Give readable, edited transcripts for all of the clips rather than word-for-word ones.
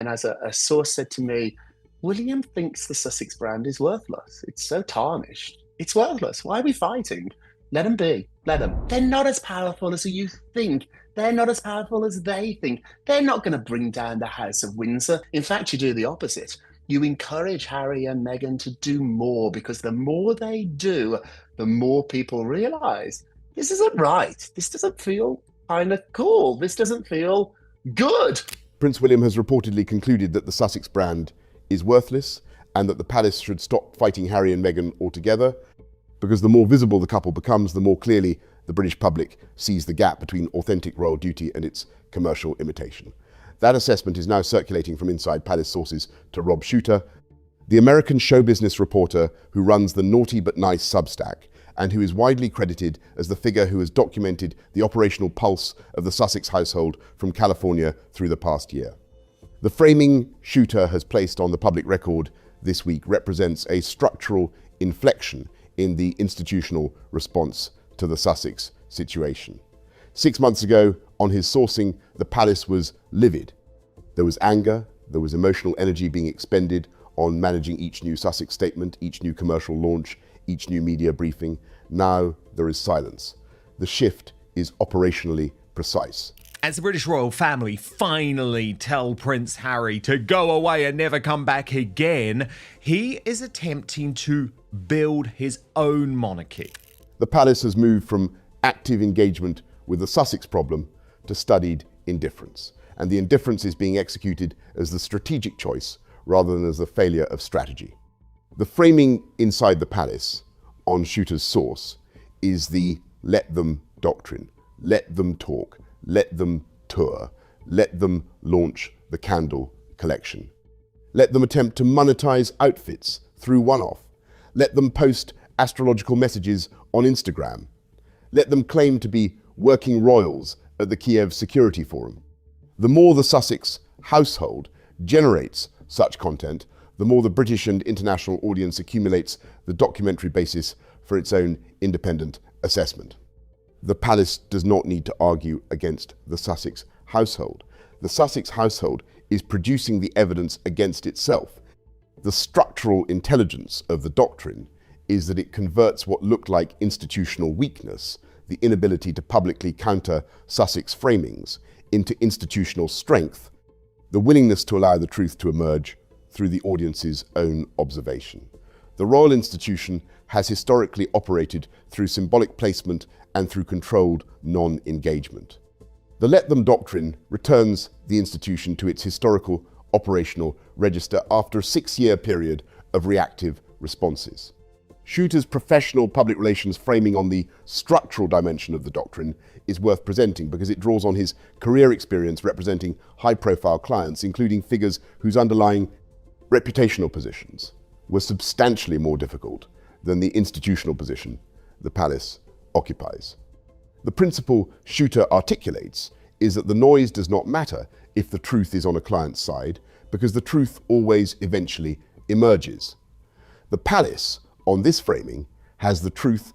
And as a source said to me, William thinks the Sussex brand is worthless. It's so tarnished. It's worthless. Why are we fighting? Let them be. Let them. They're not as powerful as you think. They're not as powerful as they think. They're not going to bring down the House of Windsor. In fact, you do the opposite. You encourage Harry and Meghan to do more because the more they do, the more people realize this isn't right. This doesn't feel kind of cool. This doesn't feel good. Prince William has reportedly concluded that the Sussex brand is worthless and that the palace should stop fighting Harry and Meghan altogether, because the more visible the couple becomes, the more clearly the British public sees the gap between authentic royal duty and its commercial imitation. That assessment is now circulating from inside palace sources to Rob Shuter, the American show business reporter who runs the Naughty But Nice Substack, and who is widely credited as the figure who has documented the operational pulse of the Sussex household from California through the past year. The framing Shuter has placed on the public record this week represents a structural inflection in the institutional response to the Sussex situation. 6 months ago, on his sourcing, the palace was livid. There was anger, there was emotional energy being expended on managing each new Sussex statement, each new commercial launch, each new media briefing. Now there is silence. The shift is operationally precise. As the British royal family finally tell Prince Harry to go away and never come back again, he is attempting to build his own monarchy. The palace has moved from active engagement with the Sussex problem to studied indifference. And the indifference is being executed as the strategic choice rather than as the failure of strategy. The framing inside the palace on Shuter's source is the let them doctrine. Let them talk, let them tour, let them launch the candle collection. Let them attempt to monetize outfits through one-off. Let them post astrological messages on Instagram. Let them claim to be working royals at the Kiev Security Forum. The more the Sussex household generates such content, the more the British and international audience accumulates the documentary basis for its own independent assessment. The palace does not need to argue against the Sussex household. The Sussex household is producing the evidence against itself. The structural intelligence of the doctrine is that it converts what looked like institutional weakness, the inability to publicly counter Sussex framings, into institutional strength, the willingness to allow the truth to emerge through the audience's own observation. The royal institution has historically operated through symbolic placement and through controlled non-engagement. The let them doctrine returns the institution to its historical operational register after a 6-year period of reactive responses. Shuter's professional public relations framing on the structural dimension of the doctrine is worth presenting because it draws on his career experience representing high-profile clients, including figures whose underlying reputational positions were substantially more difficult than the institutional position the palace occupies. The principle Shuter articulates is that the noise does not matter if the truth is on a client's side, because the truth always eventually emerges. The palace, on this framing, has the truth.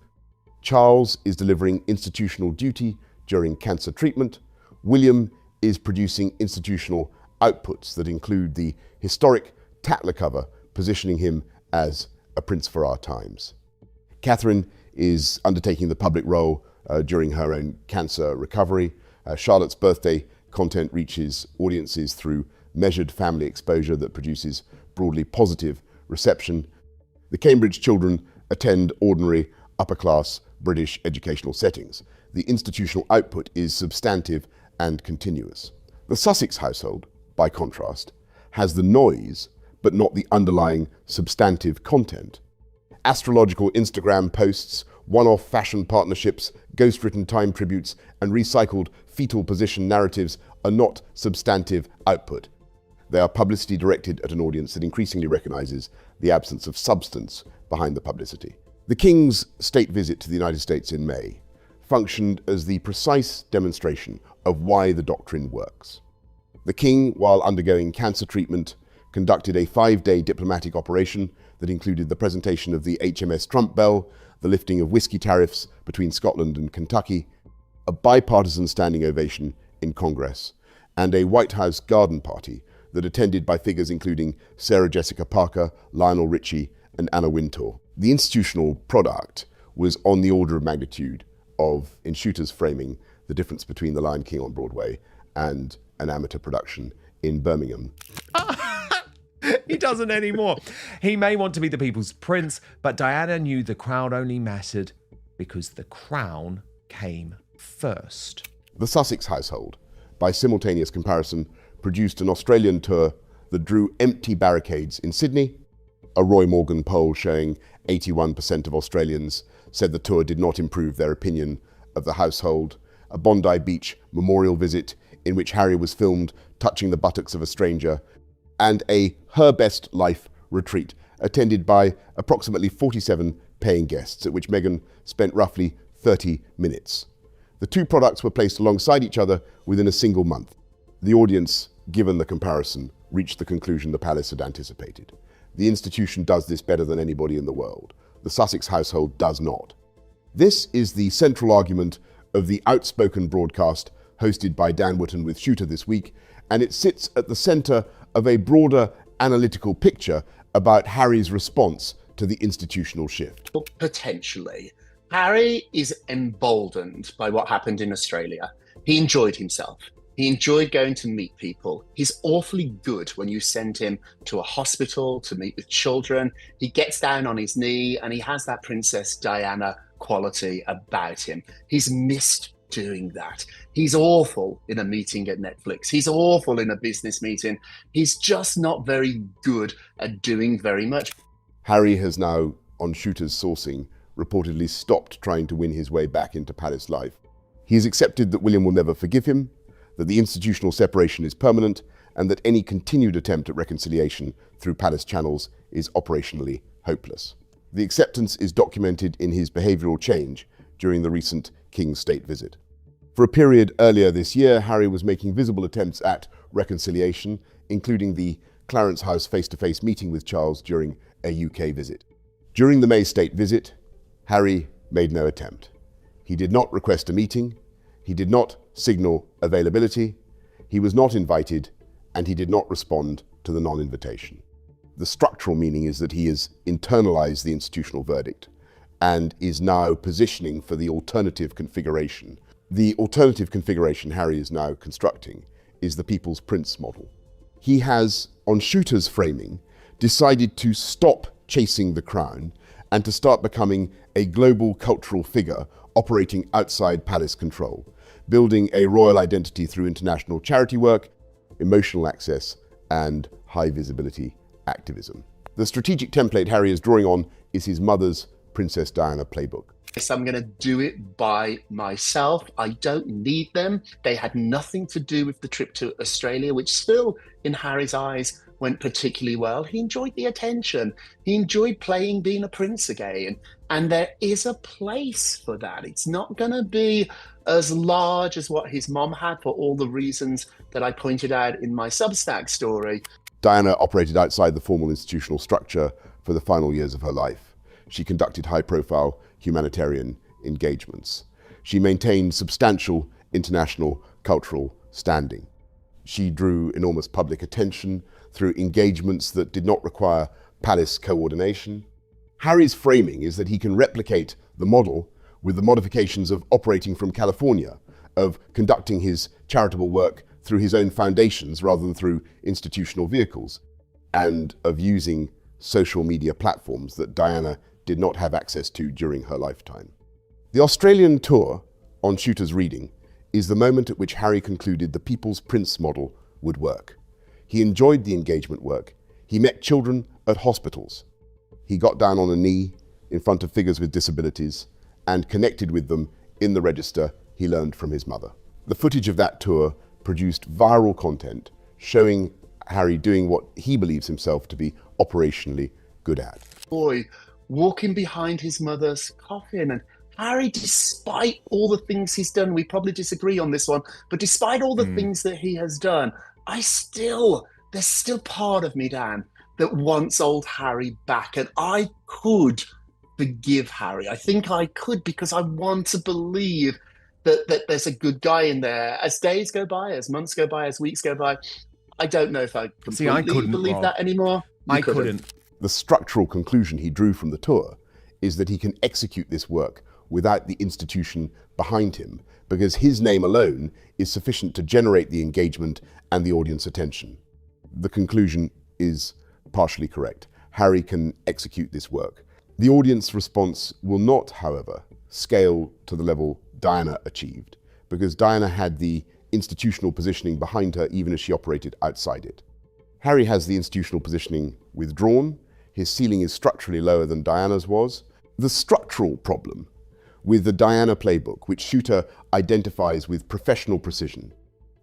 Charles is delivering institutional duty during cancer treatment. William is producing institutional outputs that include the historic Tatler cover, positioning him as a prince for our times. Catherine is undertaking the public role during her own cancer recovery. Charlotte's birthday content reaches audiences through measured family exposure that produces broadly positive reception. The Cambridge children attend ordinary, upper-class British educational settings. The institutional output is substantive and continuous. The Sussex household, by contrast, has the noise, but not the underlying substantive content. Astrological Instagram posts, one-off fashion partnerships, ghost-written time tributes, and recycled fetal position narratives are not substantive output. They are publicity directed at an audience that increasingly recognizes the absence of substance behind the publicity. The King's state visit to the United States in May functioned as the precise demonstration of why the doctrine works. The King, while undergoing cancer treatment, conducted a 5-day diplomatic operation that included the presentation of the HMS Trump Bell, the lifting of whiskey tariffs between Scotland and Kentucky, a bipartisan standing ovation in Congress, and a White House garden party that attended by figures including Sarah Jessica Parker, Lionel Richie, and Anna Wintour. The institutional product was on the order of magnitude of, in Shooter's framing, the difference between The Lion King on Broadway and an amateur production in Birmingham. He doesn't anymore. He may want to be the people's prince, but Diana knew the crown only mattered because the crown came first. The Sussex household, by simultaneous comparison, produced an Australian tour that drew empty barricades in Sydney. A Roy Morgan poll showing 81% of Australians said the tour did not improve their opinion of the household. A Bondi Beach memorial visit in which Harry was filmed touching the buttocks of a stranger, and a Her Best Life retreat attended by approximately 47 paying guests, at which Meghan spent roughly 30 minutes. The two products were placed alongside each other within a single month. The audience, given the comparison, reached the conclusion the palace had anticipated. The institution does this better than anybody in the world. The Sussex household does not. This is the central argument of the outspoken broadcast hosted by Dan Wootton with Shooter this week, and it sits at the centre of a broader analytical picture about Harry's response to the institutional shift. Potentially. Harry is emboldened by what happened in Australia. He enjoyed himself. He enjoyed going to meet people. He's awfully good when you send him to a hospital to meet with children. He gets down on his knee and he has that Princess Diana quality about him. He's missed doing that. He's awful in a meeting at Netflix. He's awful in a business meeting. He's just not very good at doing very much. Harry has now, on Shooter's sourcing, reportedly stopped trying to win his way back into palace life. He has accepted that William will never forgive him, that the institutional separation is permanent, and that any continued attempt at reconciliation through palace channels is operationally hopeless. The acceptance is documented in his behavioural change during the recent King's State visit. For a period earlier this year, Harry was making visible attempts at reconciliation, including the Clarence House face-to-face meeting with Charles during a UK visit. During the May State visit, Harry made no attempt. He did not request a meeting, he did not signal availability, he was not invited, and he did not respond to the non-invitation. The structural meaning is that he has internalized the institutional verdict and is now positioning for the alternative configuration. The alternative configuration Harry is now constructing is the People's Prince model. He has, on Shooter's framing, decided to stop chasing the crown and to start becoming a global cultural figure operating outside palace control, building a royal identity through international charity work, emotional access, and high visibility activism. The strategic template Harry is drawing on is his mother's Princess Diana playbook. So I'm going to do it by myself. I don't need them. They had nothing to do with the trip to Australia, which still, in Harry's eyes, went particularly well. He enjoyed the attention. He enjoyed being a prince again. And there is a place for that. It's not going to be as large as what his mom had for all the reasons that I pointed out in my Substack story. Diana operated outside the formal institutional structure for the final years of her life. She conducted high-profile humanitarian engagements. She maintained substantial international cultural standing. She drew enormous public attention through engagements that did not require palace coordination. Harry's framing is that he can replicate the model with the modifications of operating from California, of conducting his charitable work through his own foundations rather than through institutional vehicles, and of using social media platforms that Diana did not have access to during her lifetime. The Australian tour, on Shooter's reading, is the moment at which Harry concluded the People's Prince model would work. He enjoyed the engagement work. He met children at hospitals. He got down on a knee in front of figures with disabilities and connected with them in the register he learned from his mother. The footage of that tour produced viral content showing Harry doing what he believes himself to be operationally good at. Boy, walking behind his mother's coffin, and Harry, despite all the things he's done, we probably disagree on this one, but despite all the things that he has done, there's still part of me, Dan, that wants old Harry back, and I could forgive Harry. I think I could, because I want to believe that there's a good guy in there. As days go by, as months go by, as weeks go by, I don't know if I See, I completely couldn't, believe Rob. that anymore. You I couldn't. The structural conclusion he drew from the tour is that he can execute this work without the institution behind him, because his name alone is sufficient to generate the engagement and the audience attention. The conclusion is partially correct. Harry can execute this work. The audience response will not, however, scale to the level Diana achieved, because Diana had the institutional positioning behind her even as she operated outside it. Harry has the institutional positioning withdrawn. His ceiling is structurally lower than Diana's was. The structural problem with the Diana playbook, which Shooter identifies with professional precision,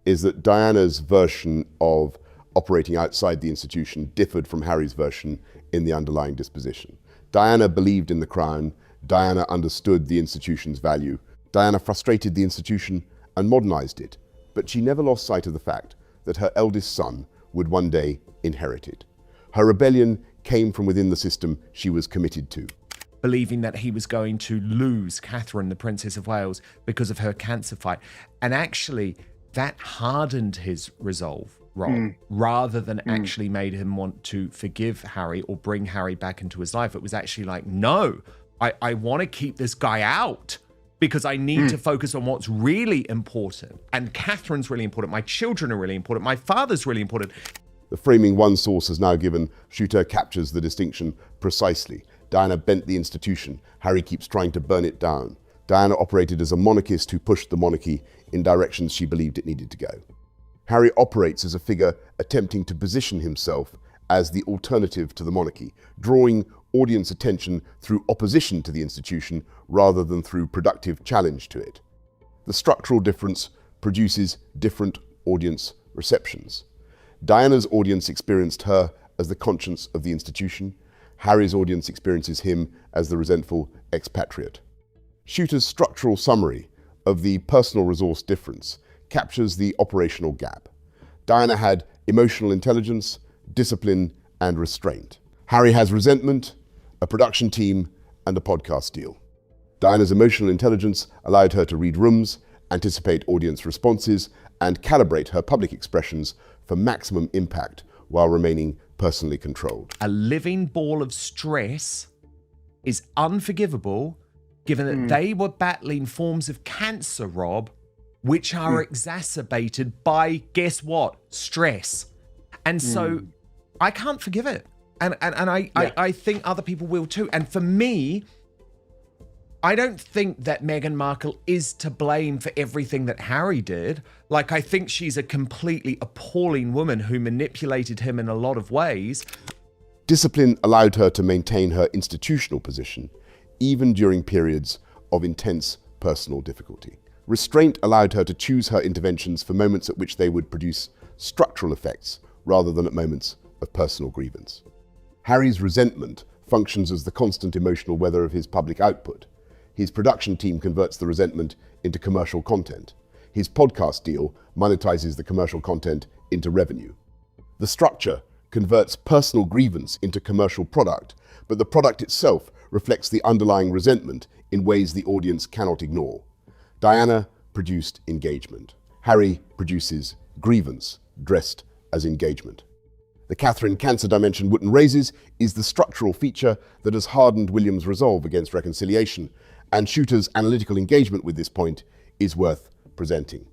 is that Diana's version of operating outside the institution differed from Harry's version in the underlying disposition. Diana believed in the crown. Diana understood the institution's value. Diana frustrated the institution and modernized it, but she never lost sight of the fact that her eldest son would one day inherit it. Her rebellion came from within the system she was committed to. Believing that he was going to lose Catherine, the Princess of Wales, because of her cancer fight. And actually, that hardened his resolve, Rob, rather than actually made him want to forgive Harry or bring Harry back into his life. It was actually like, no, I want to keep this guy out because I need to focus on what's really important. And Catherine's really important. My children are really important. My father's really important. The framing one source has now given Shooter captures the distinction precisely. Diana bent the institution. Harry keeps trying to burn it down. Diana operated as a monarchist who pushed the monarchy in directions she believed it needed to go. Harry operates as a figure attempting to position himself as the alternative to the monarchy, drawing audience attention through opposition to the institution rather than through productive challenge to it. The structural difference produces different audience receptions. Diana's audience experienced her as the conscience of the institution. Harry's audience experiences him as the resentful expatriate. Shooter's structural summary of the personal resource difference captures the operational gap. Diana had emotional intelligence, discipline, and restraint. Harry has resentment, a production team, and a podcast deal. Diana's emotional intelligence allowed her to read rooms, anticipate audience responses, and calibrate her public expressions for maximum impact while remaining personally controlled. A living ball of stress is unforgivable given that they were battling forms of cancer, Rob, which are exacerbated by, guess what? Stress. And so I can't forgive it. And I think other people will too. And for me, I don't think that Meghan Markle is to blame for everything that Harry did. Like, I think she's a completely appalling woman who manipulated him in a lot of ways. Discipline allowed her to maintain her institutional position, even during periods of intense personal difficulty. Restraint allowed her to choose her interventions for moments at which they would produce structural effects rather than at moments of personal grievance. Harry's resentment functions as the constant emotional weather of his public output. His production team converts the resentment into commercial content. His podcast deal monetizes the commercial content into revenue. The structure converts personal grievance into commercial product, but the product itself reflects the underlying resentment in ways the audience cannot ignore. Diana produced engagement. Harry produces grievance dressed as engagement. The Catherine cancer dimension Wotton raises is the structural feature that has hardened William's resolve against reconciliation, and Shooter's analytical engagement with this point is worth presenting.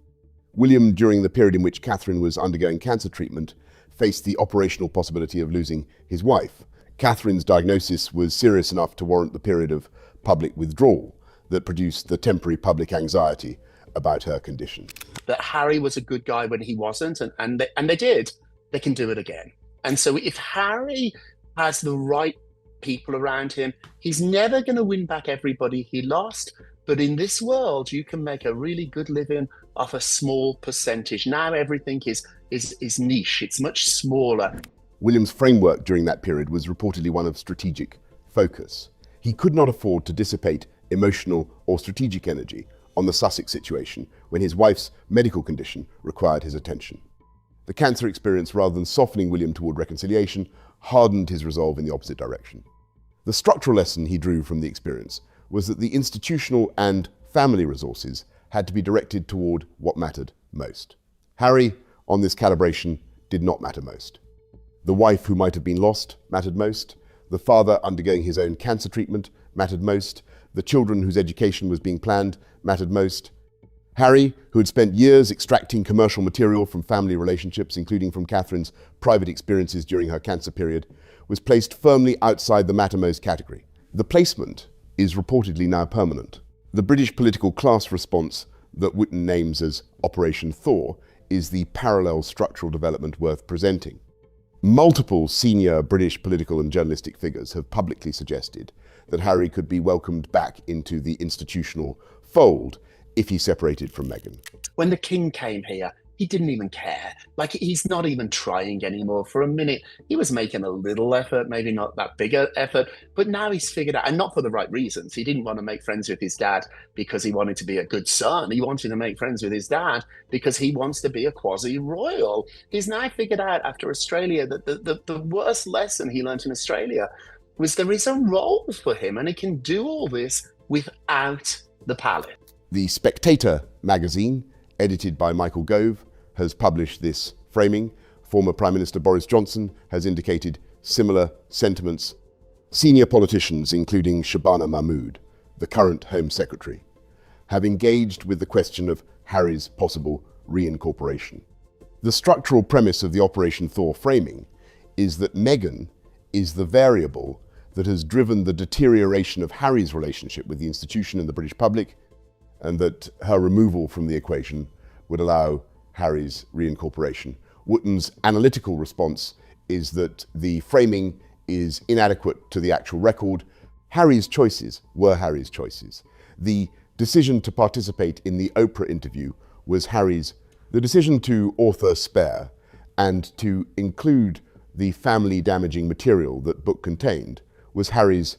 William, during the period in which Catherine was undergoing cancer treatment, faced the operational possibility of losing his wife. Catherine's diagnosis was serious enough to warrant the period of public withdrawal that produced the temporary public anxiety about her condition. That Harry was a good guy when he wasn't, and they did. They can do it again. And so if Harry has the right people around him, he's never going to win back everybody he lost. But in this world, you can make a really good living off a small percentage. Now everything is niche. It's much smaller. William's framework during that period was reportedly one of strategic focus. He could not afford to dissipate emotional or strategic energy on the Sussex situation when his wife's medical condition required his attention. The cancer experience, rather than softening William toward reconciliation, hardened his resolve in the opposite direction. The structural lesson he drew from the experience was that the institutional and family resources had to be directed toward what mattered most. Harry, on this calibration, did not matter most. The wife who might have been lost mattered most. The father undergoing his own cancer treatment mattered most. The children whose education was being planned mattered most. Harry, who had spent years extracting commercial material from family relationships, including from Catherine's private experiences during her cancer period, was placed firmly outside the mattermost category. The placement is reportedly now permanent. The British political class response that Wotton names as Operation Thaw is the parallel structural development worth presenting. Multiple senior British political and journalistic figures have publicly suggested that Harry could be welcomed back into the institutional fold if he separated from Meghan. When the king came here, he didn't even care. Like, he's not even trying anymore. For a minute, he was making a little effort, maybe not that big an effort, but now he's figured out, and not for the right reasons. He didn't want to make friends with his dad because he wanted to be a good son. He wanted to make friends with his dad because he wants to be a quasi-royal. He's now figured out after Australia that the worst lesson he learned in Australia was there is a role for him, and he can do all this without the palace. The Spectator magazine, edited by Michael Gove, has published this framing. Former Prime Minister Boris Johnson has indicated similar sentiments. Senior politicians, including Shabana Mahmood, the current Home Secretary, have engaged with the question of Harry's possible reincorporation. The structural premise of the Operation Thaw framing is that Meghan is the variable that has driven the deterioration of Harry's relationship with the institution and the British public, and that her removal from the equation would allow Harry's reincorporation. Wotton's analytical response is that the framing is inadequate to the actual record. Harry's choices were Harry's choices. The decision to participate in the Oprah interview was Harry's. The decision to author Spare and to include the family-damaging material that book contained was Harry's.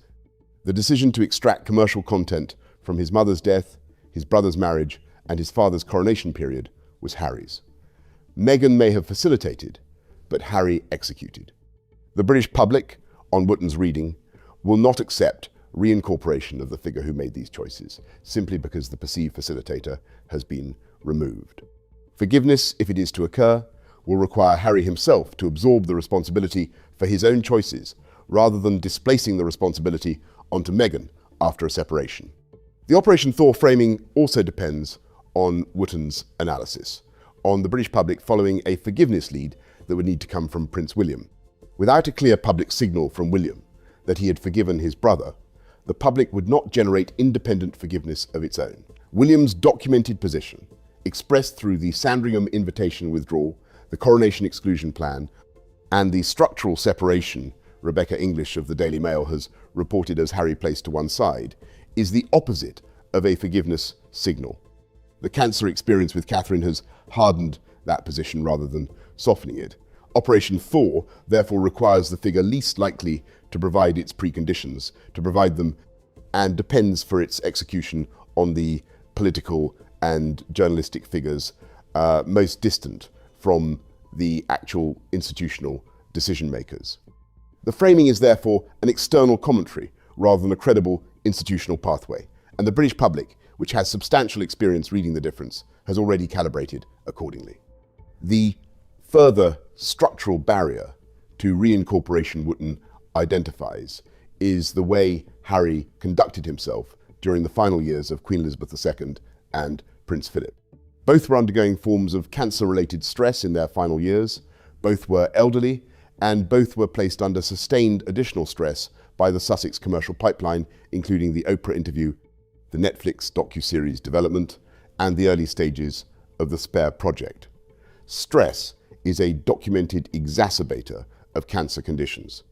The decision to extract commercial content from his mother's death, his brother's marriage, and his father's coronation period was Harry's. Meghan may have facilitated, but Harry executed. The British public, on Wotton's reading, will not accept reincorporation of the figure who made these choices, simply because the perceived facilitator has been removed. Forgiveness, if it is to occur, will require Harry himself to absorb the responsibility for his own choices, rather than displacing the responsibility onto Meghan after a separation. The Operation Thaw framing also depends on Wotton's analysis, on the British public following a forgiveness lead that would need to come from Prince William. Without a clear public signal from William that he had forgiven his brother, the public would not generate independent forgiveness of its own. William's documented position, expressed through the Sandringham invitation withdrawal, the coronation exclusion plan, and the structural separation Rebecca English of the Daily Mail has reported as Harry placed to one side, is the opposite of a forgiveness signal. The cancer experience with Catherine has hardened that position rather than softening it. Operation Thaw therefore requires the figure least likely to provide its preconditions, to provide them, and depends for its execution on the political and journalistic figures most distant from the actual institutional decision makers. The framing is therefore an external commentary rather than a credible institutional pathway, and the British public, which has substantial experience reading the difference, has already calibrated accordingly. The further structural barrier to reincorporation Wotton identifies is the way Harry conducted himself during the final years of Queen Elizabeth II and Prince Philip. Both were undergoing forms of cancer-related stress in their final years, both were elderly, and both were placed under sustained additional stress by the Sussex commercial pipeline, including the Oprah interview, the Netflix docuseries development, and the early stages of the Spare project. Stress is a documented exacerbator of cancer conditions.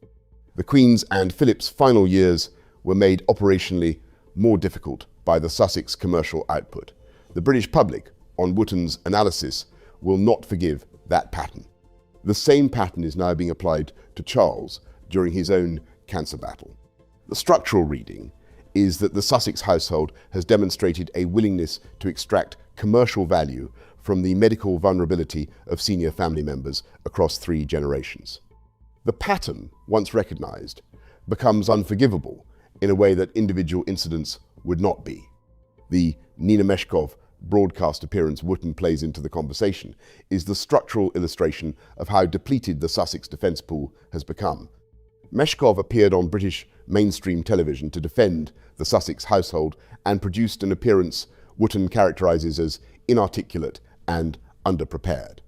The Queen's and Philip's final years were made operationally more difficult by the Sussex commercial output. The British public, on Wotton's analysis, will not forgive that pattern. The same pattern is now being applied to Charles during his own cancer battle. The structural reading is that the Sussex household has demonstrated a willingness to extract commercial value from the medical vulnerability of senior family members across 3 generations. The pattern, once recognised, becomes unforgivable in a way that individual incidents would not be. The Nina Meshkov broadcast appearance Wootton plays into the conversation is the structural illustration of how depleted the Sussex defence pool has become. Meshkov appeared on British mainstream television to defend the Sussex household and produced an appearance Wootton characterises as inarticulate and underprepared.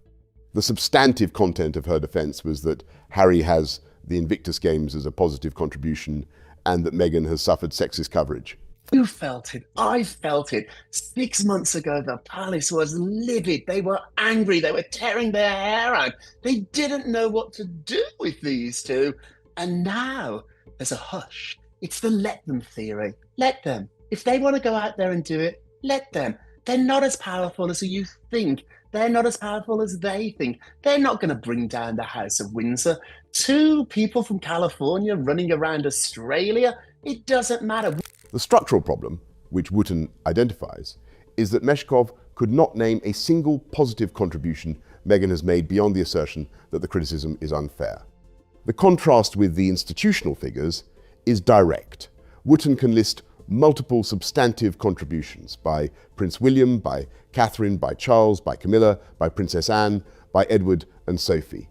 The substantive content of her defence was that Harry has the Invictus Games as a positive contribution and that Meghan has suffered sexist coverage. You felt it. I felt it. 6 months ago, the palace was livid. They were angry. They were tearing their hair out. They didn't know what to do with these two. And now there's a hush. It's the let them theory. Let them. If they want to go out there and do it, let them. They're not as powerful as you think. They're not as powerful as they think. They're not going to bring down the House of Windsor. 2 people from California running around Australia. It doesn't matter. The structural problem, which Wootton identifies, is that Meshkov could not name a single positive contribution Meghan has made beyond the assertion that the criticism is unfair. The contrast with the institutional figures is direct. Wootton can list multiple substantive contributions by Prince William, by Catherine, by Charles, by Camilla, by Princess Anne, by Edward and Sophie.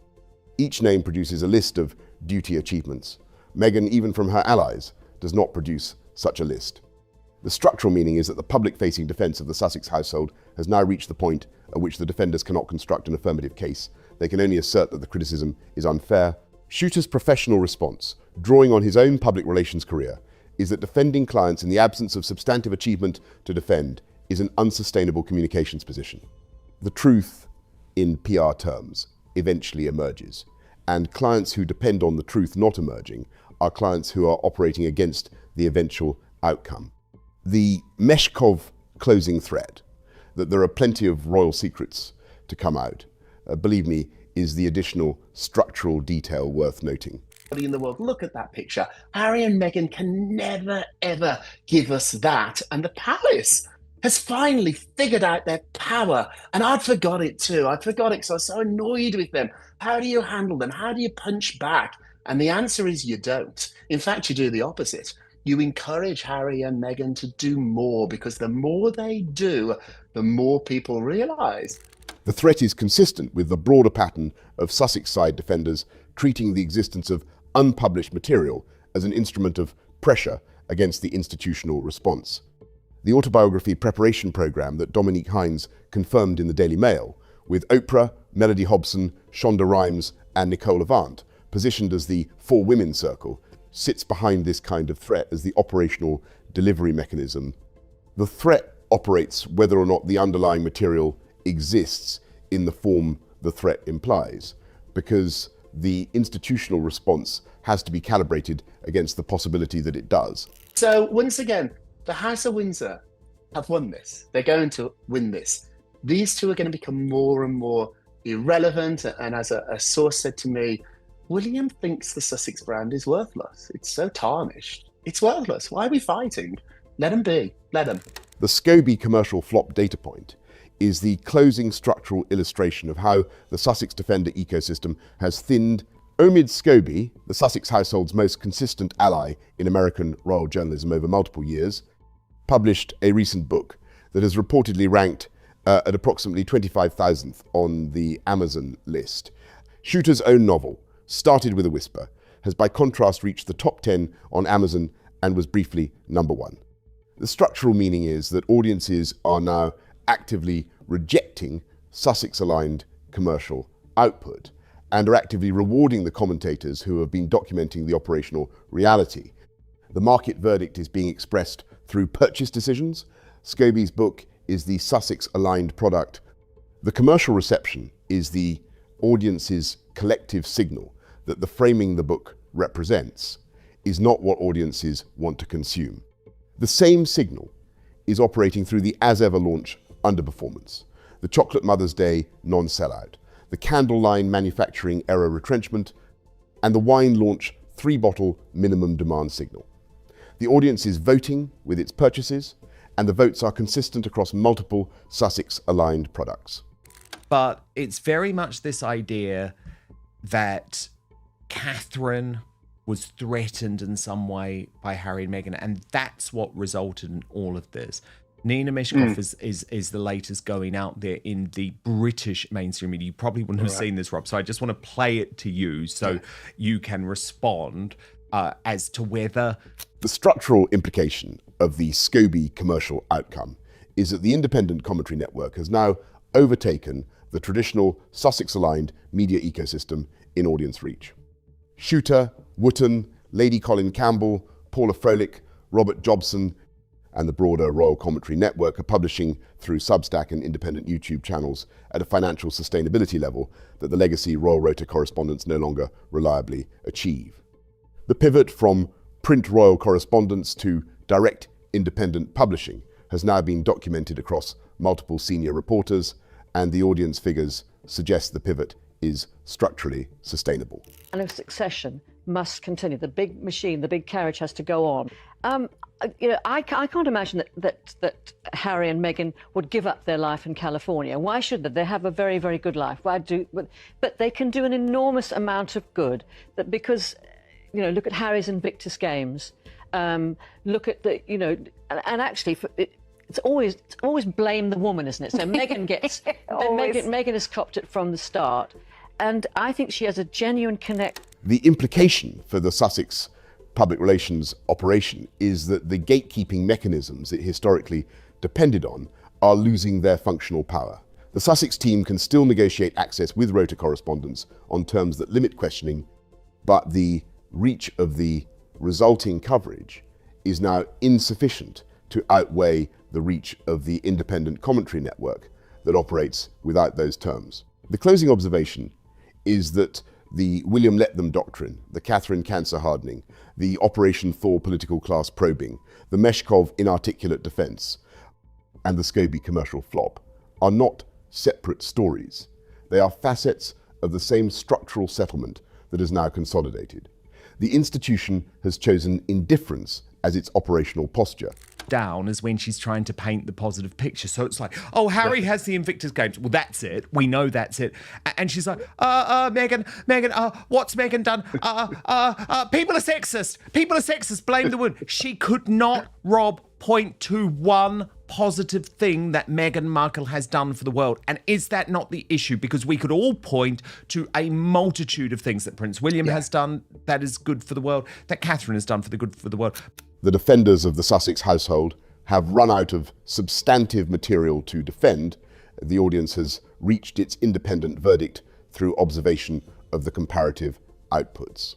Each name produces a list of duty achievements. Meghan, even from her allies, does not produce such a list. The structural meaning is that the public-facing defence of the Sussex household has now reached the point at which the defenders cannot construct an affirmative case. They can only assert that the criticism is unfair. Shooter's professional response, drawing on his own public relations career, is that defending clients in the absence of substantive achievement to defend is an unsustainable communications position. The truth, in PR terms, eventually emerges, and clients who depend on the truth not emerging are clients who are operating against the eventual outcome. The Meshkov closing threat, that there are plenty of royal secrets to come out, believe me, is the additional structural detail worth noting. In the world, look at that picture. Harry and Meghan can never, ever give us that. And the palace has finally figured out their power. And I'd forgot it too. I'd forgot it because I was so annoyed with them. How do you handle them? How do you punch back? And the answer is you don't. In fact, you do the opposite. You encourage Harry and Meghan to do more, because the more they do, the more people realise. The threat is consistent with the broader pattern of Sussex side defenders treating the existence of unpublished material as an instrument of pressure against the institutional response. The autobiography preparation programme that Dominique Hines confirmed in the Daily Mail, with Oprah, Melody Hobson, Shonda Rhimes and Nicole Avant, positioned as the 4 women circle, sits behind this kind of threat as the operational delivery mechanism. The threat operates whether or not the underlying material exists in the form the threat implies, because the institutional response has to be calibrated against the possibility that it does. So once again, the House of Windsor have won this. They're going to win this. These two are going to become more and more irrelevant. And as a source said to me, William thinks the Sussex brand is worthless. It's so tarnished. It's worthless. Why are we fighting? Let them be. Let them. The Scobie commercial flop data point is the closing structural illustration of how the Sussex Defender ecosystem has thinned. Omid Scobie, the Sussex household's most consistent ally in American royal journalism over multiple years, published a recent book that has reportedly ranked at approximately 25,000th on the Amazon list. Shooter's own novel, Started with a Whisper, has by contrast reached the top 10 on Amazon and was briefly number 1. The structural meaning is that audiences are now actively rejecting Sussex-aligned commercial output and are actively rewarding the commentators who have been documenting the operational reality. The market verdict is being expressed through purchase decisions. Scobie's book is the Sussex-aligned product. The commercial reception is the audience's collective signal that the framing the book represents is not what audiences want to consume. The same signal is operating through the as-ever launch underperformance, the Chocolate Mother's Day non-sellout, the candle line manufacturing error retrenchment, and the wine launch 3-bottle minimum demand signal. The audience is voting with its purchases, and the votes are consistent across multiple Sussex-aligned products. But it's very much this idea that Catherine was threatened in some way by Harry and Meghan, and that's what resulted in all of this. Nina Meshkoff is the latest going out there in the British mainstream media. You probably wouldn't have seen this, Rob. So I just want to play it to you so you can respond as to whether... The structural implication of the Scobie commercial outcome is that the independent commentary network has now overtaken the traditional Sussex-aligned media ecosystem in audience reach. Shooter, Wootton, Lady Colin Campbell, Paula Froelich, Robert Jobson, and the broader Royal Commentary Network are publishing through Substack and independent YouTube channels at a financial sustainability level that the legacy Royal Rota correspondents no longer reliably achieve. The pivot from print royal correspondence to direct independent publishing has now been documented across multiple senior reporters, and the audience figures suggest the pivot is structurally sustainable. And if succession must continue, the big machine, the big carriage has to go on. I can't imagine that Harry and Meghan would give up their life in California. Why should they? They have a very, very good life. But they can do an enormous amount of good. That because, look at Harry's Invictus Games. Look at the, and actually, it's always blame the woman, isn't it? So Meghan gets Meghan has copped it from the start, and I think she has a genuine connect. The implication for the Sussex public relations operation is that the gatekeeping mechanisms it historically depended on are losing their functional power. The Sussex team can still negotiate access with Rota correspondents on terms that limit questioning, but the reach of the resulting coverage is now insufficient to outweigh the reach of the independent commentary network that operates without those terms. The closing observation is that the William Lettham doctrine, the Catherine cancer hardening, the Operation Thor political class probing, the Meshkov inarticulate defence, and the Scobie commercial flop are not separate stories. They are facets of the same structural settlement that is now consolidated. The institution has chosen indifference as its operational posture. Down as when she's trying to paint the positive picture. So it's like, oh, Harry has the Invictus Games. Well, that's it. We know that's it. And she's like, Meghan, what's Meghan done? People are sexist. People are sexist. Blame the woman. She could not, Rob, point to one positive thing that Meghan Markle has done for the world. And is that not the issue? Because we could all point to a multitude of things that Prince William has done that is good for the world, that Catherine has done for the good for the world. The defenders of the Sussex household have run out of substantive material to defend. The audience has reached its independent verdict through observation of the comparative outputs.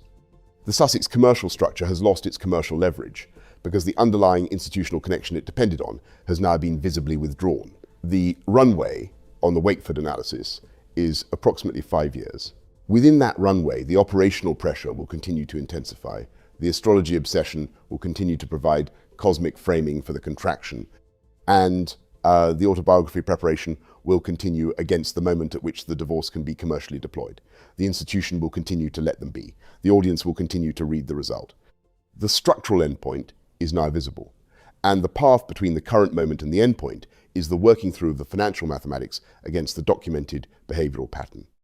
The Sussex commercial structure has lost its commercial leverage because the underlying institutional connection it depended on has now been visibly withdrawn. The runway on the Wakeford analysis is approximately 5 years. Within that runway, the operational pressure will continue to intensify. The astrology obsession will continue to provide cosmic framing for the contraction, and the autobiography preparation will continue against the moment at which the divorce can be commercially deployed. The institution will continue to let them be. The audience will continue to read the result. The structural endpoint is now visible, and the path between the current moment and the endpoint is the working through of the financial mathematics against the documented behavioral pattern.